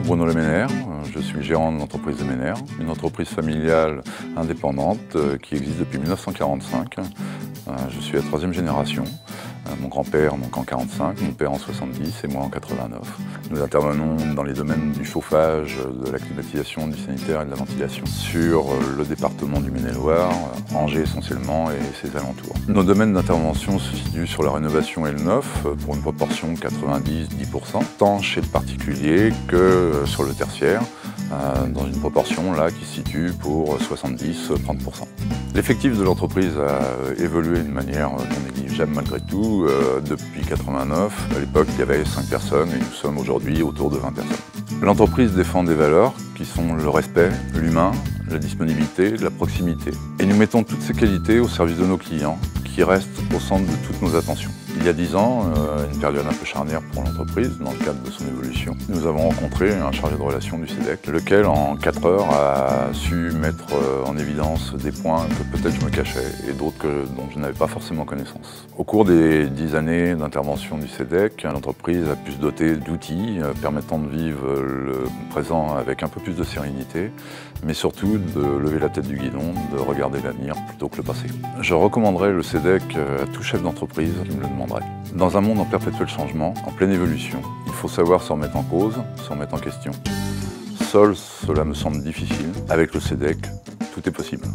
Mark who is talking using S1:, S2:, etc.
S1: Bruno Leménaire, je suis gérant de l'entreprise Leménaire, une entreprise familiale indépendante qui existe depuis 1945. Je suis la troisième génération. Mon grand-père donc en 45, mon père en 70 et moi en 89. Nous intervenons dans les domaines du chauffage, de la climatisation, du sanitaire et de la ventilation sur le département du Maine-et-Loire, Angers essentiellement et ses alentours. Nos domaines d'intervention se situent sur la rénovation et le neuf pour une proportion 90-10%, tant chez le particulier que sur le tertiaire, dans une proportion là qui se situe pour 70-30%. L'effectif de l'entreprise a évolué de manière non négligeable malgré tout depuis 89. À l'époque, il y avait 5 personnes et nous sommes aujourd'hui autour de 20 personnes. L'entreprise défend des valeurs qui sont le respect, l'humain, la disponibilité, la proximité. Et nous mettons toutes ces qualités au service de nos clients qui restent au centre de toutes nos attentions. Il y a 10 ans, une période un peu charnière pour l'entreprise dans le cadre de son évolution, nous avons rencontré un chargé de relations du SEDEC, lequel en 4 heures a su mettre en évidence des points que peut-être je me cachais et d'autres dont je n'avais pas forcément connaissance. Au cours des 10 années d'intervention du SEDEC, l'entreprise a pu se doter d'outils permettant de vivre le présent avec un peu plus de sérénité, mais surtout de lever la tête du guidon, de regarder l'avenir plutôt que le passé. Je recommanderais le SEDEC à tout chef d'entreprise qui me le demanderait. Dans un monde en perpétuel changement, en pleine évolution, il faut savoir se remettre en cause, se remettre en question. Seul, cela me semble difficile. Avec le SEDEC, tout est possible.